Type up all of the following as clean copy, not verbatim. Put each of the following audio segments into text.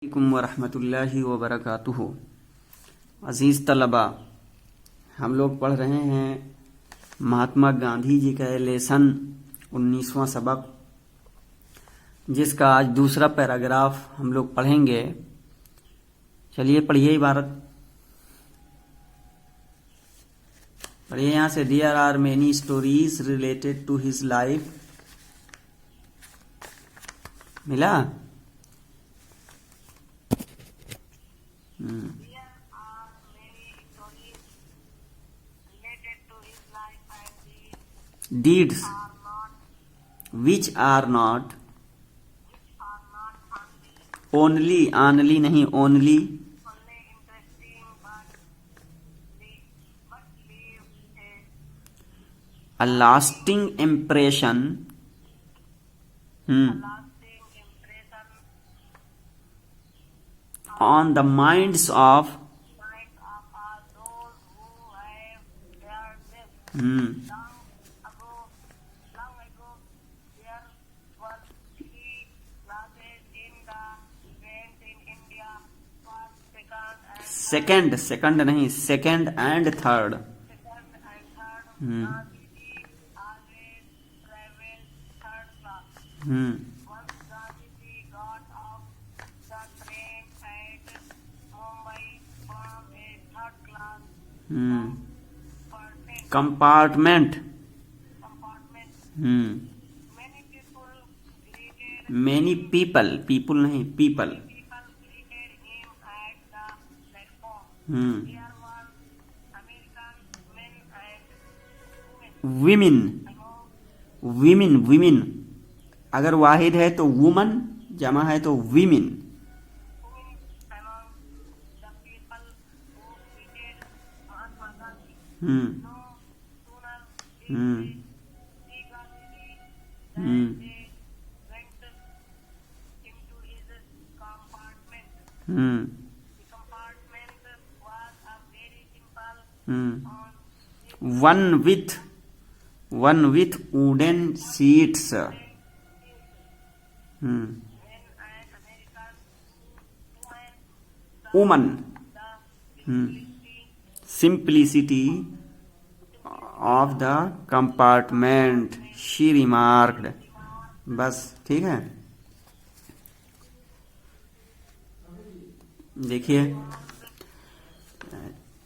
अस्सलामुअलैकुम वरहमतुल्लाहि वबरकातुहू। अज़ीज़ तलबा, हम लोग पढ़ रहे हैं महात्मा गांधी जी का लेसन 19वां सबक, जिसका आज दूसरा पैराग्राफ हम लोग पढ़ेंगे। चलिए पढ़िए इबारत, पढ़िए यहाँ से। There are many stories related to his life. मिला? Deeds which are not only नहीं only a lasting impression on the minds of second नहीं, second and third. Compartment. Many people नहीं, people. women अगर वाहिद है तो वुमन, जमा है तो women. One with wooden seats. Woman. Simplicity of the compartment, she remarked. बस ठीक है। देखिए,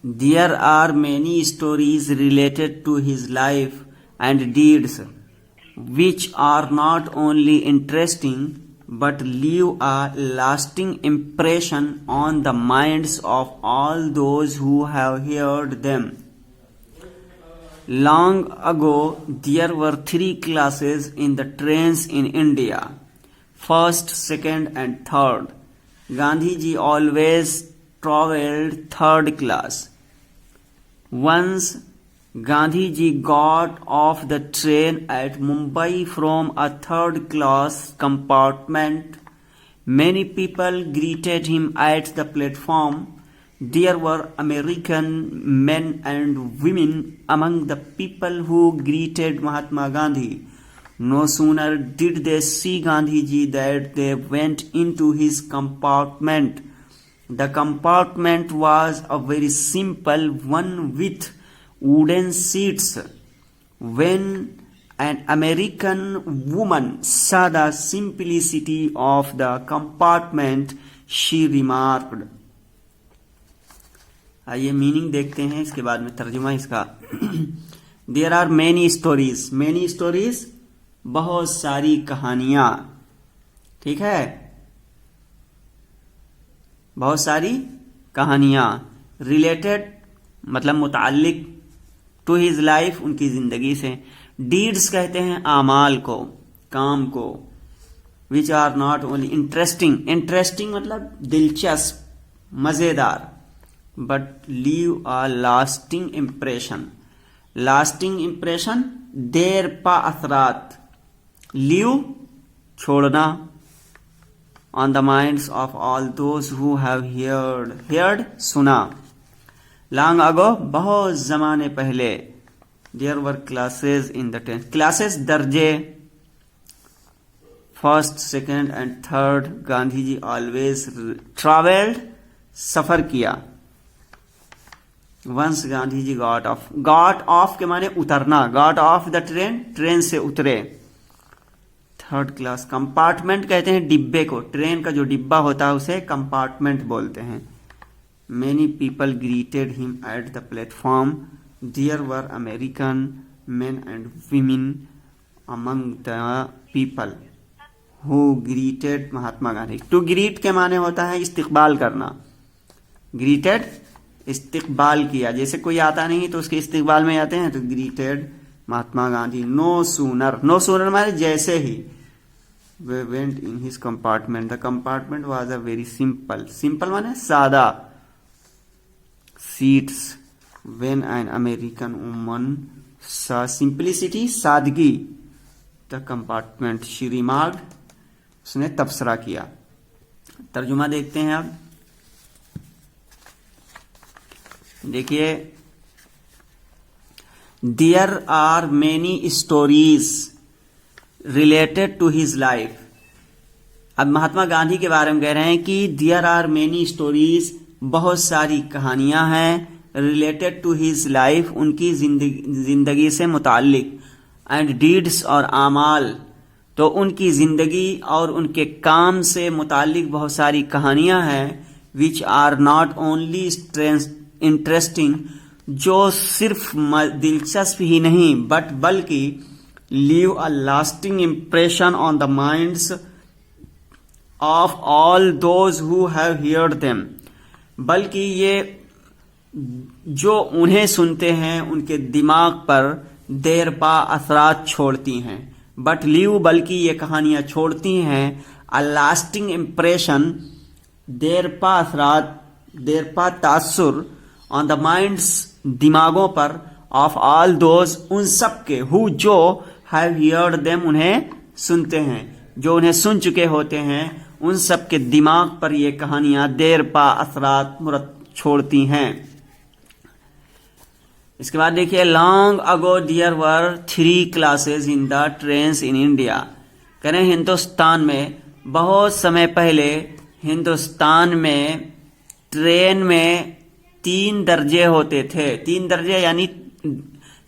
there are many stories related to his life and deeds which are not only interesting but leave a lasting impression on the minds of all those who have heard them. Long ago, there were 3 classes in the trains in India: first, second, and third. Gandhi ji always traveled third class. Once, Gandhi ji got off the train at Mumbai from a third class compartment. Many people greeted him at the platform. There were American men and women among the people who greeted Mahatma Gandhi. No sooner did they see Gandhi ji that they went into his compartment. The compartment was a very simple one with wooden seats. When an American woman saw the simplicity of the compartment, she remarked. आइए meaning देखते हैं, इसके बाद में तर्जुमा इसका। There are many stories, बहुत सारी कहानियां, ठीक है, बहुत सारी कहानियां। रिलेटेड मतलब मुताल्लिक, टू हिज लाइफ उनकी जिंदगी से। डीड्स कहते हैं आमाल को, काम को। Which are not only interesting मतलब दिलचस्प, मजेदार। But leave a lasting impression, there पा असरात। लीव छोड़ना, on the minds of all those who have heard सुना। long ago बहुत जमाने पहले, there were classes in the 10th. classes दर्जे, first, second and third Gandhi ji always travelled, सफर किया। Once Gandhi ji got off के माने उतरना, got off the train, train से उतरे। थर्ड क्लास, कंपार्टमेंट कहते हैं डिब्बे को, ट्रेन का जो डिब्बा होता है उसे कंपार्टमेंट बोलते हैं। Many people greeted him at the platform, there were American men and women among the people who greeted Mahatma Gandhi. To greet के माने होता है इस्तिकबाल करना, ग्रीटेड इस्तिकबाल किया, जैसे कोई आता नहीं तो उसके इस्तिकबाल में आते हैं तो greeted Mahatma Gandhi. No sooner माने जैसे ही। वे went in his compartment, the compartment was a very simple माने सादा। Seats, when an American woman saw simplicity, सादगी, द कंपार्टमेंट शी रिमार्क्ड, उसने तबसरा किया। तर्जुमा देखते हैं अब। देखिए, there are many stories related to his life. अब महात्मा गांधी के बारे में कह रहे हैं कि देयर आर मेनी स्टोरीज, बहुत सारी कहानियां हैं, रिलेटेड टू हिज लाइफ, उनकी जिंदगी से मुताल्लिक, एंड डीड्स और आमाल, तो उनकी जिंदगी और उनके काम से मुताल्लिक बहुत सारी कहानियां हैं। Which are not only interesting, जो सिर्फ दिलचस्प ही नहीं बल्कि leave a lasting impression on the minds of all those who have heard them, बल्कि ये जो उन्हें सुनते हैं उनके दिमाग पर देर पा असरात छोड़ती हैं। बट लीव, बल्कि ये कहानियां छोड़ती हैं अ लास्टिंग इम्प्रेशन, देर पा असरात, देर पा तासुर, ऑन द माइंड्स, दिमागों पर, ऑफ ऑल दोज, उन सब के, हु जो, हैव हियर्ड देम, उन्हें सुनते हैं, जो उन्हें सुन चुके होते हैं, उन सब के दिमाग पर ये कहानियां देर पा असरात छोड़ती हैं। इसके बाद देखिए, long ago there were 3 classes in the trains in India. कह रहे हैं हिंदुस्तान में बहुत समय पहले हिंदुस्तान में ट्रेन में 3 दर्जे होते थे। 3 दर्जे यानी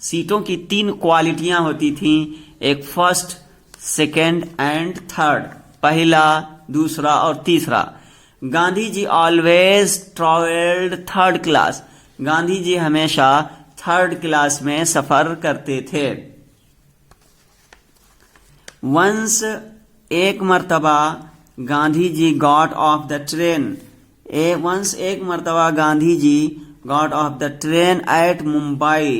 सीटों की 3 क्वालिटियां होती थीं, एक फर्स्ट, सेकेंड एंड थर्ड, पहला, दूसरा और तीसरा। Gandhi ji always travelled third class, Gandhi ji हमेशा थर्ड क्लास में सफर करते थे। वंस, एक मर्तबा, Gandhi ji got off the train, once एक मर्तबा Gandhi ji got off the train at Mumbai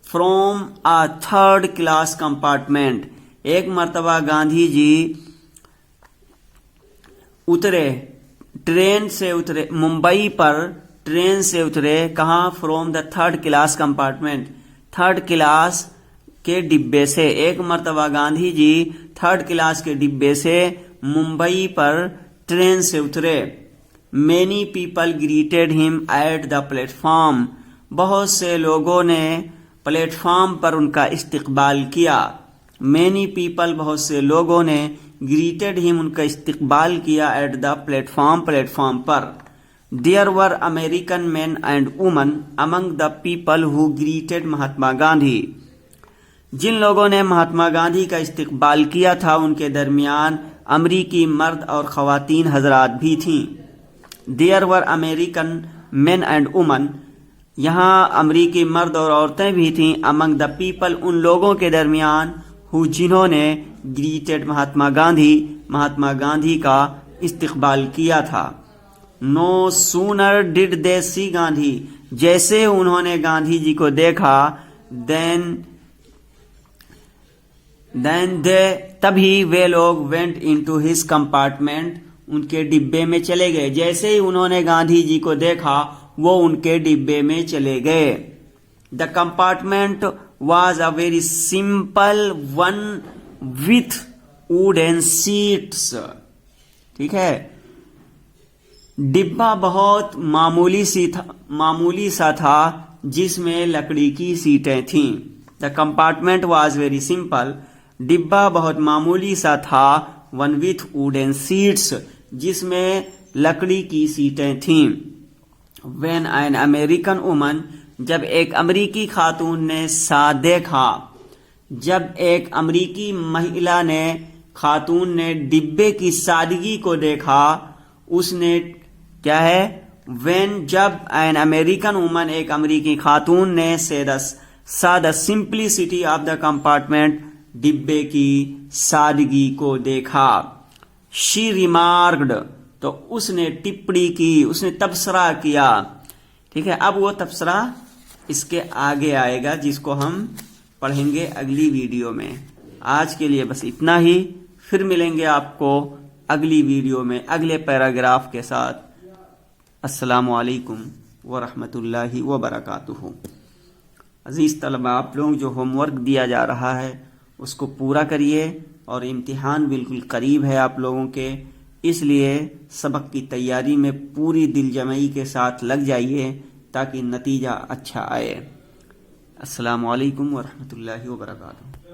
from a third class compartment. एक मर्तबा गांधी जी उतरे, ट्रेन से उतरे, मुंबई पर ट्रेन से उतरे, कहाँ? From the third class compartment, third class के डिब्बे से। एक मर्तबा गांधी जी थर्ड क्लास के डिब्बे से मुंबई पर ट्रेन से उतरे। Many people greeted him at the platform, बहुत से लोगों ने प्लेटफॉर्म पर उनका इस्तकबाल किया। मेनी पीपल, बहुत से लोगों ने, ग्रीटेड हिम, उनका इस्तकबाल किया, एट द प्लेटफॉर्म, प्लेटफॉर्म पर। There were American men and women among the people who greeted Mahatma Gandhi. जिन लोगों ने महात्मा गांधी का इस्तकबाल किया था उनके दरमियान अमरीकी मर्द और खवातीन हजरात भी थीं। There were American men and woman, यहाँ अमरीकी मर्द और औरतें भी थीं। अमंग द पीपल, उन लोगों के दरमियान, हु, जिन्होंने, ग्रीटेड महात्मा गांधी का इस्तकबाल किया था। नो सूनर डिड दे सी गांधी, जैसे उन्होंने गांधी जी को देखा, देन दे, तभी वे लोग वेंट इनटू हिज कंपार्टमेंट, उनके डिब्बे में चले गए। जैसे ही उन्होंने गांधी जी को देखा वो उनके डिब्बे में चले गए। The compartment was a very simple one with wooden seats. ठीक है, डिब्बा बहुत मामूली सा था जिसमें लकड़ी की सीटें थीं। The compartment was very simple, डिब्बा बहुत मामूली सा था वन विथ वुडन सीट्स, जिसमें लकड़ी की सीटें थीं। व्हेन एन अमेरिकन वुमन, जब एक अमेरिकी खातून ने देखा, जब एक अमेरिकी महिला ने, खातून ने डिब्बे की सादगी को देखा, उसने क्या है, व्हेन, जब एन अमेरिकन वुमन, एक अमेरिकी खातून ने saw the simplicity of the compartment, डिब्बे की सादगी को देखा। शी रिमार्क्ड, तो उसने टिप्पणी की, उसने तबसरा किया। ठीक है, अब वो तबसरा इसके आगे आएगा, जिसको हम पढ़ेंगे अगली वीडियो में। आज के लिए बस इतना ही, फिर मिलेंगे आपको अगली वीडियो में अगले पैराग्राफ के साथ। अस्सलामु अलैकुम व रहमतुल्लाहि व बरकातुहू। अजीज तलबा, आप लोग जो होमवर्क दिया जा रहा है उसको पूरा करिए, और इम्तिहान बिल्कुल करीब है आप लोगों के, इसलिए सबक की तैयारी में पूरी दिलजमई के साथ लग जाइए ताकि नतीजा अच्छा आए। अस्सलामु अलैकुम व रहमतुल्लाहि व बरकातुहू।